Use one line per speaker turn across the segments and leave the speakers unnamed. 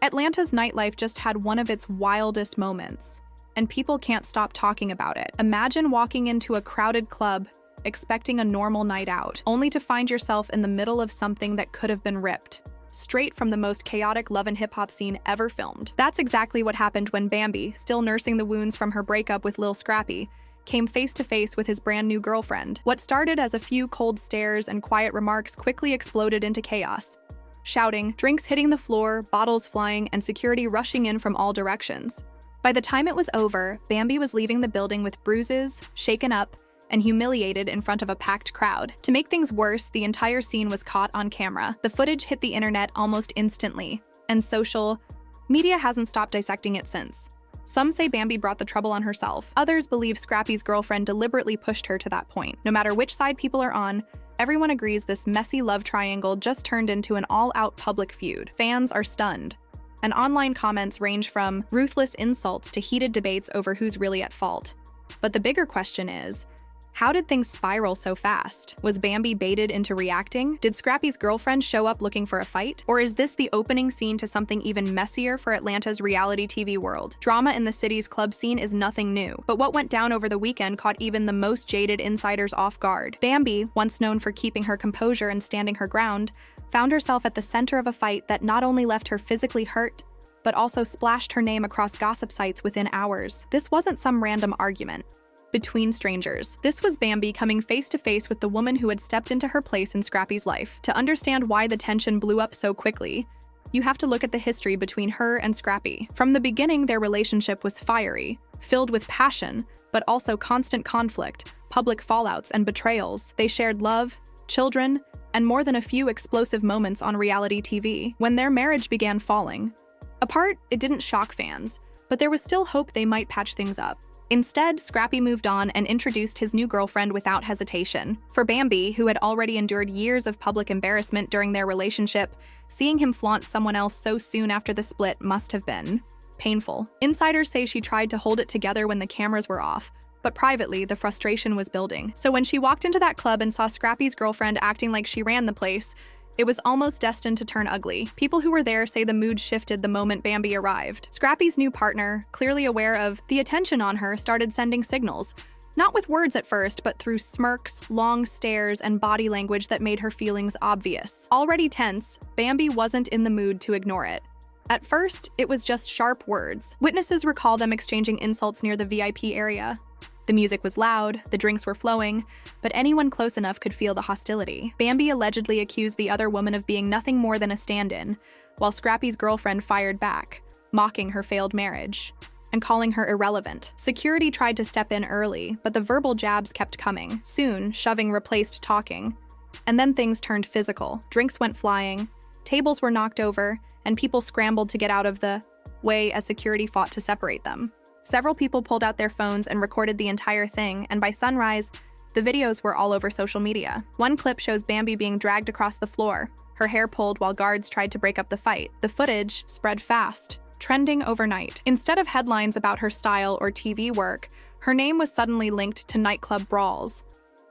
Atlanta's nightlife just had one of its wildest moments, and people can't stop talking about it. Imagine walking into a crowded club, expecting a normal night out, only to find yourself in the middle of something that could have been ripped straight from the most chaotic love and hip-hop scene ever filmed. That's exactly what happened when Bambi, still nursing the wounds from her breakup with Lil Scrappy, came face-to-face with his brand new girlfriend. What started as a few cold stares and quiet remarks quickly exploded into chaos. Shouting, drinks hitting the floor, bottles flying, and security rushing in from all directions. By the time it was over, Bambi was leaving the building with bruises, shaken up, and humiliated in front of a packed crowd. To make things worse, the entire scene was caught on camera. The footage hit the internet almost instantly, and social media hasn't stopped dissecting it since. Some say Bambi brought the trouble on herself. Others believe Scrappy's girlfriend deliberately pushed her to that point. No matter which side people are on, everyone agrees this messy love triangle just turned into an all-out public feud. Fans are stunned, and online comments range from ruthless insults to heated debates over who's really at fault. But the bigger question is, how did things spiral so fast? Was Bambi baited into reacting? Did Scrappy's girlfriend show up looking for a fight? Or is this the opening scene to something even messier for Atlanta's reality TV world? Drama in the city's club scene is nothing new, but what went down over the weekend caught even the most jaded insiders off guard. Bambi, once known for keeping her composure and standing her ground, found herself at the center of a fight that not only left her physically hurt, but also splashed her name across gossip sites within hours. This wasn't some random argument between strangers. This was Bambi coming face to face with the woman who had stepped into her place in Scrappy's life. To understand why the tension blew up so quickly, you have to look at the history between her and Scrappy. From the beginning, their relationship was fiery, filled with passion, but also constant conflict, public fallouts, and betrayals. They shared love, children, and more than a few explosive moments on reality TV. When their marriage began falling apart, it didn't shock fans, but there was still hope they might patch things up. Instead, Scrappy moved on and introduced his new girlfriend without hesitation. For Bambi, who had already endured years of public embarrassment during their relationship, seeing him flaunt someone else so soon after the split must have been painful. Insiders say she tried to hold it together when the cameras were off, but privately, the frustration was building. So when she walked into that club and saw Scrappy's girlfriend acting like she ran the place, it was almost destined to turn ugly. People who were there say the mood shifted the moment Bambi arrived. Scrappy's new partner, clearly aware of the attention on her, started sending signals. Not with words at first, but through smirks, long stares, and body language that made her feelings obvious. Already tense, Bambi wasn't in the mood to ignore it. At first, it was just sharp words. Witnesses recall them exchanging insults near the VIP area. The music was loud, the drinks were flowing, but anyone close enough could feel the hostility. Bambi allegedly accused the other woman of being nothing more than a stand-in, while Scrappy's girlfriend fired back, mocking her failed marriage and calling her irrelevant. Security tried to step in early, but the verbal jabs kept coming. Soon, shoving replaced talking. And then things turned physical. Drinks went flying, tables were knocked over, and people scrambled to get out of the way as security fought to separate them. Several people pulled out their phones and recorded the entire thing, and by sunrise, the videos were all over social media. One clip shows Bambi being dragged across the floor, her hair pulled while guards tried to break up the fight. The footage spread fast, trending overnight. Instead of headlines about her style or TV work, her name was suddenly linked to nightclub brawls.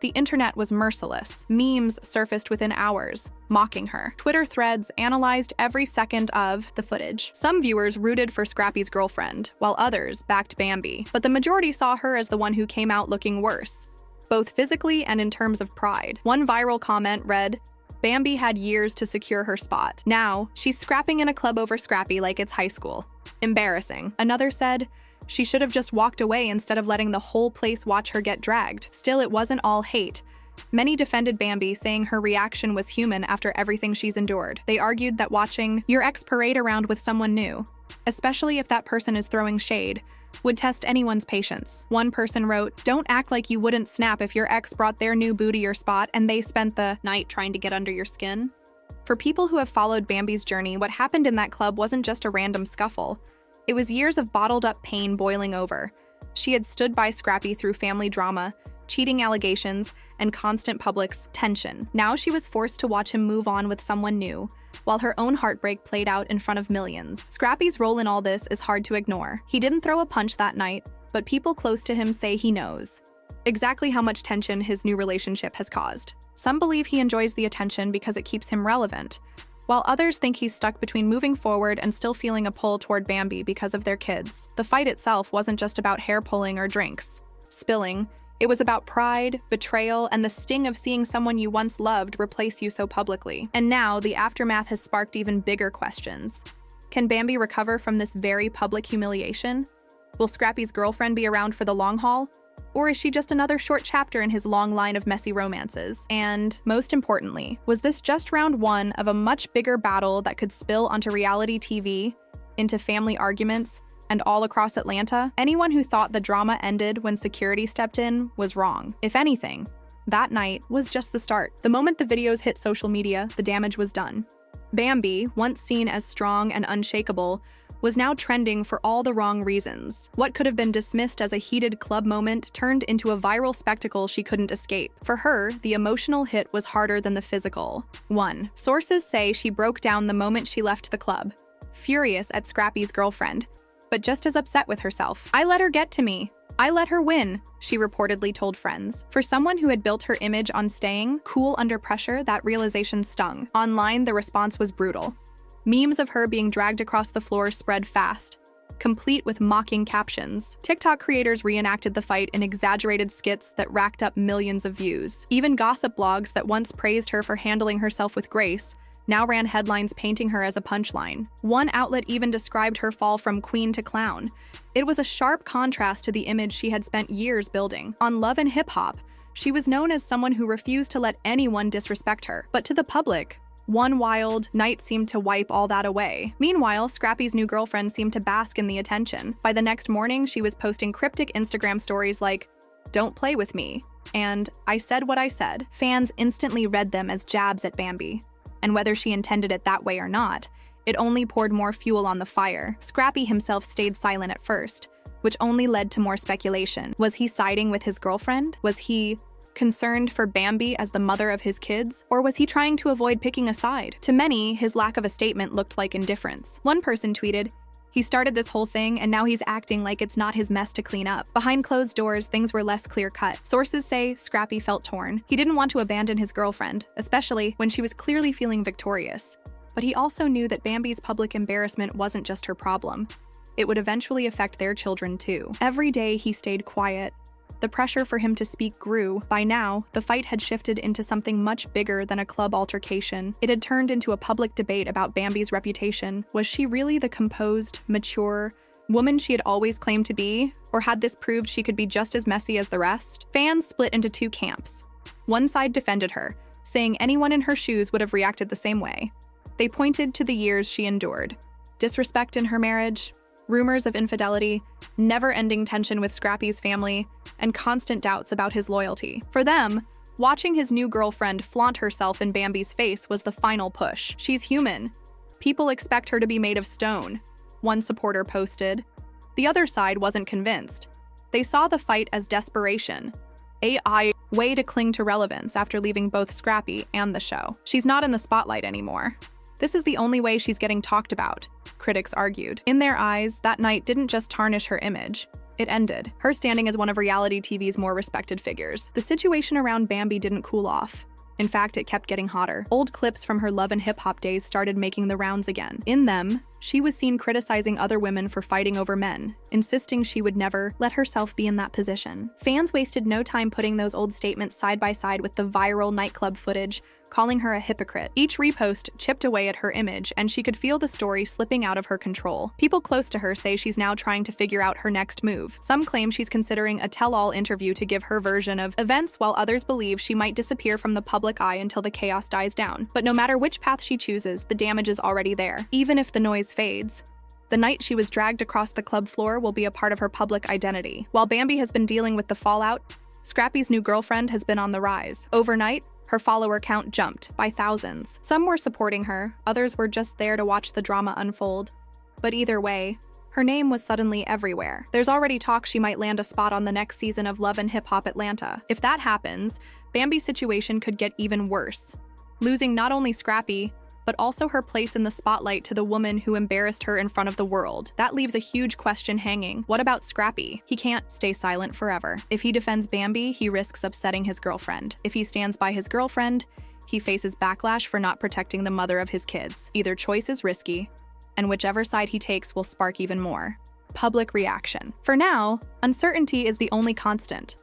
The internet was merciless. Memes surfaced within hours, mocking her. Twitter threads analyzed every second of the footage. Some viewers rooted for Scrappy's girlfriend, while others backed Bambi. But the majority saw her as the one who came out looking worse, both physically and in terms of pride. One viral comment read, "Bambi had years to secure her spot. Now, she's scrapping in a club over Scrappy like it's high school. Embarrassing." Another said, "She should have just walked away instead of letting the whole place watch her get dragged." Still, it wasn't all hate. Many defended Bambi, saying her reaction was human after everything she's endured. They argued that watching your ex parade around with someone new, especially if that person is throwing shade, would test anyone's patience. One person wrote, "Don't act like you wouldn't snap if your ex brought their new boo to your spot and they spent the night trying to get under your skin." For people who have followed Bambi's journey, what happened in that club wasn't just a random scuffle. It was years of bottled-up pain boiling over. She had stood by Scrappy through family drama, cheating allegations, and constant public tension. Now she was forced to watch him move on with someone new, while her own heartbreak played out in front of millions. Scrappy's role in all this is hard to ignore. He didn't throw a punch that night, but people close to him say he knows exactly how much tension his new relationship has caused. Some believe he enjoys the attention because it keeps him relevant, while others think he's stuck between moving forward and still feeling a pull toward Bambi because of their kids. The fight itself wasn't just about hair pulling or drinks spilling. It was about pride, betrayal, and the sting of seeing someone you once loved replace you so publicly. And now, the aftermath has sparked even bigger questions. Can Bambi recover from this very public humiliation? Will Scrappy's girlfriend be around for the long haul? Or is she just another short chapter in his long line of messy romances? And, most importantly, was this just round one of a much bigger battle that could spill onto reality TV, into family arguments, and all across Atlanta? Anyone who thought the drama ended when security stepped in was wrong. If anything, that night was just the start. The moment the videos hit social media, the damage was done. Bambi, once seen as strong and unshakable, was now trending for all the wrong reasons. What could have been dismissed as a heated club moment turned into a viral spectacle she couldn't escape. For her, the emotional hit was harder than the physical. 1. Sources say she broke down the moment she left the club, furious at Scrappy's girlfriend, but just as upset with herself. "I let her get to me. I let her win," she reportedly told friends. For someone who had built her image on staying cool under pressure, that realization stung. Online, the response was brutal. Memes of her being dragged across the floor spread fast, complete with mocking captions. TikTok creators reenacted the fight in exaggerated skits that racked up millions of views. Even gossip blogs that once praised her for handling herself with grace now ran headlines painting her as a punchline. One outlet even described her fall from queen to clown. It was a sharp contrast to the image she had spent years building. On Love and Hip Hop, she was known as someone who refused to let anyone disrespect her. But to the public, one wild night seemed to wipe all that away. Meanwhile, Scrappy's new girlfriend seemed to bask in the attention. By the next morning, she was posting cryptic Instagram stories like, "Don't play with me," and "I said what I said." Fans instantly read them as jabs at Bambi. And whether she intended it that way or not, it only poured more fuel on the fire. Scrappy himself stayed silent at first, which only led to more speculation. Was he siding with his girlfriend? Was he concerned for Bambi as the mother of his kids? Or was he trying to avoid picking a side? To many, his lack of a statement looked like indifference. One person tweeted, "He started this whole thing and now he's acting like it's not his mess to clean up." Behind closed doors, things were less clear-cut. Sources say Scrappy felt torn. He didn't want to abandon his girlfriend, especially when she was clearly feeling victorious. But he also knew that Bambi's public embarrassment wasn't just her problem. It would eventually affect their children too. Every day he stayed quiet. The pressure for him to speak grew. By now, the fight had shifted into something much bigger than a club altercation. It had turned into a public debate about Bambi's reputation. Was she really the composed, mature woman she had always claimed to be? Or had this proved she could be just as messy as the rest? Fans split into two camps. One side defended her, saying anyone in her shoes would have reacted the same way. They pointed to the years she endured. Disrespect in her marriage, rumors of infidelity, never-ending tension with Scrappy's family, and constant doubts about his loyalty. For them, watching his new girlfriend flaunt herself in Bambi's face was the final push. "She's human. People expect her to be made of stone," one supporter posted. The other side wasn't convinced. They saw the fight as desperation, a way to cling to relevance after leaving both Scrappy and the show. "She's not in the spotlight anymore. This is the only way she's getting talked about," critics argued. In their eyes, that night didn't just tarnish her image. It ended her standing as one of reality TV's more respected figures. The situation around Bambi didn't cool off. In fact, it kept getting hotter. Old clips from her Love and Hip Hop days started making the rounds again. In them, she was seen criticizing other women for fighting over men, insisting she would never let herself be in that position. Fans wasted no time putting those old statements side by side with the viral nightclub footage, calling her a hypocrite. Each repost chipped away at her image, and she could feel the story slipping out of her control. People close to her say she's now trying to figure out her next move. Some claim she's considering a tell-all interview to give her version of events, while others believe she might disappear from the public eye until the chaos dies down. But no matter which path she chooses, the damage is already there. Even if the noise fades, the night she was dragged across the club floor will be a part of her public identity. While Bambi has been dealing with the fallout, Scrappy's new girlfriend has been on the rise. Overnight, her follower count jumped by thousands. Some were supporting her, others were just there to watch the drama unfold. But either way, her name was suddenly everywhere. There's already talk she might land a spot on the next season of Love and Hip Hop Atlanta. If that happens, Bambi's situation could get even worse, losing not only Scrappy, but also her place in the spotlight to the woman who embarrassed her in front of the world. That leaves a huge question hanging. What about Scrappy? He can't stay silent forever. If he defends Bambi, he risks upsetting his girlfriend. If he stands by his girlfriend, he faces backlash for not protecting the mother of his kids. Either choice is risky, and whichever side he takes will spark even more public reaction. For now, uncertainty is the only constant.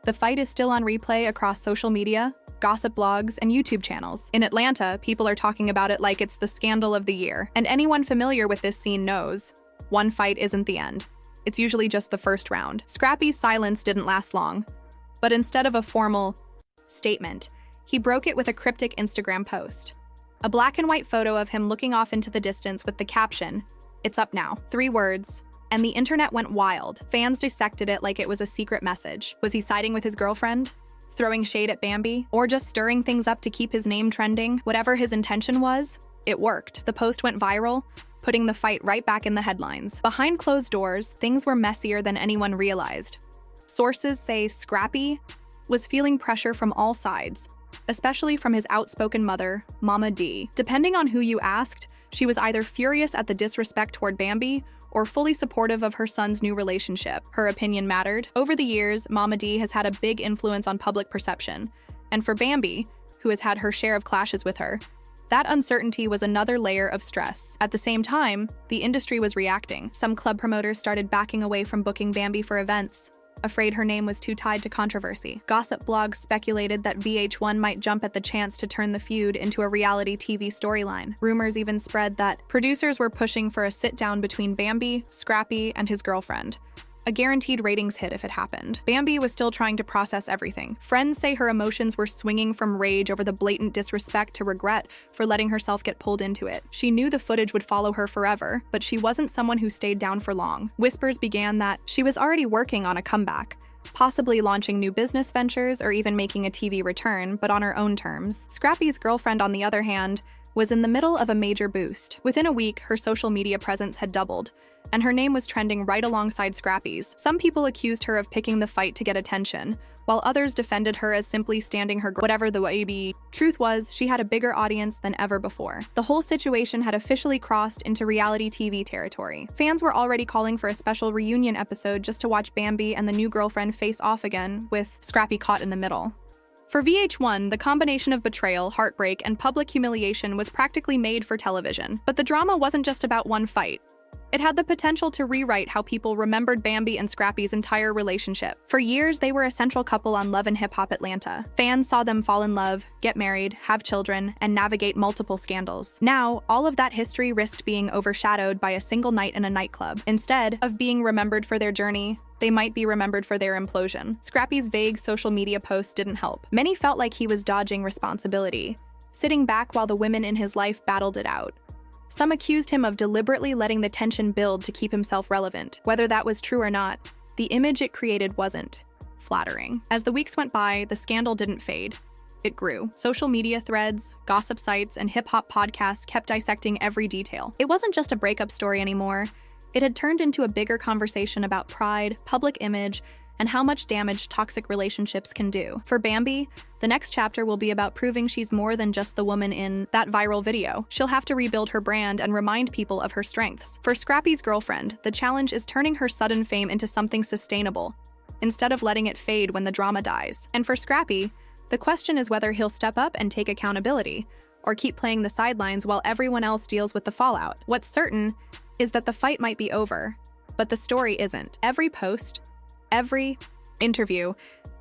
The fight is still on replay across social media, gossip blogs, and YouTube channels. In Atlanta, people are talking about it like it's the scandal of the year, and anyone familiar with this scene knows one fight isn't the end. It's usually just the first round. Scrappy's silence didn't last long, but instead of a formal statement, he broke it with a cryptic Instagram post. A black and white photo of him looking off into the distance with the caption, "It's up now." 3 words. And the internet went wild. Fans dissected it like it was a secret message. Was he siding with his girlfriend? Throwing shade at Bambi? Or just stirring things up to keep his name trending? Whatever his intention was, it worked. The post went viral, putting the fight right back in the headlines. Behind closed doors, things were messier than anyone realized. Sources say Scrappy was feeling pressure from all sides, especially from his outspoken mother, Mama D. Depending on who you asked, she was either furious at the disrespect toward Bambi or fully supportive of her son's new relationship. Her opinion mattered. Over the years, Mama D has had a big influence on public perception. And for Bambi, who has had her share of clashes with her, that uncertainty was another layer of stress. At the same time, the industry was reacting. Some club promoters started backing away from booking Bambi for events, afraid her name was too tied to controversy. Gossip blogs speculated that VH1 might jump at the chance to turn the feud into a reality TV storyline. Rumors even spread that producers were pushing for a sit-down between Bambi, Scrappy, and his girlfriend. A guaranteed ratings hit if it happened. Bambi was still trying to process everything. Friends say her emotions were swinging from rage over the blatant disrespect to regret for letting herself get pulled into it. She knew the footage would follow her forever, but she wasn't someone who stayed down for long. Whispers began that she was already working on a comeback, possibly launching new business ventures or even making a TV return, but on her own terms. Scrappy's girlfriend, on the other hand, was in the middle of a major boost. Within a week, her social media presence had doubled, and her name was trending right alongside Scrappy's. Some people accused her of picking the fight to get attention, while others defended her as simply standing her ground. Whatever the way be, truth was, she had a bigger audience than ever before. The whole situation had officially crossed into reality TV territory. Fans were already calling for a special reunion episode just to watch Bambi and the new girlfriend face off again, with Scrappy caught in the middle. For VH1, the combination of betrayal, heartbreak, and public humiliation was practically made for television. But the drama wasn't just about one fight. It had the potential to rewrite how people remembered Bambi and Scrappy's entire relationship. For years, they were a central couple on Love and Hip Hop Atlanta. Fans saw them fall in love, get married, have children, and navigate multiple scandals. Now, all of that history risked being overshadowed by a single night in a nightclub. Instead of being remembered for their journey, they might be remembered for their implosion. Scrappy's vague social media posts didn't help. Many felt like he was dodging responsibility, sitting back while the women in his life battled it out. Some accused him of deliberately letting the tension build to keep himself relevant. Whether that was true or not, the image it created wasn't flattering. As the weeks went by, the scandal didn't fade. It grew. Social media threads, gossip sites, and hip-hop podcasts kept dissecting every detail. It wasn't just a breakup story anymore. It had turned into a bigger conversation about pride, public image, and how much damage toxic relationships can do. For Bambi, the next chapter will be about proving she's more than just the woman in that viral video. She'll have to rebuild her brand and remind people of her strengths. For Scrappy's girlfriend, the challenge is turning her sudden fame into something sustainable, instead of letting it fade when the drama dies. And for Scrappy, the question is whether he'll step up and take accountability, or keep playing the sidelines while everyone else deals with the fallout. What's certain is that the fight might be over, but the story isn't. Every post, every interview,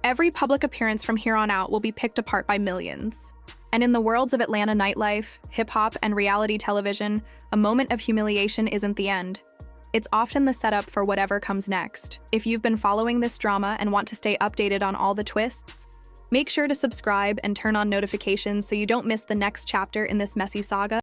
every public appearance from here on out will be picked apart by millions. And in the worlds of Atlanta nightlife, hip-hop, and reality television, a moment of humiliation isn't the end. It's often the setup for whatever comes next. If you've been following this drama and want to stay updated on all the twists, make sure to subscribe and turn on notifications so you don't miss the next chapter in this messy saga.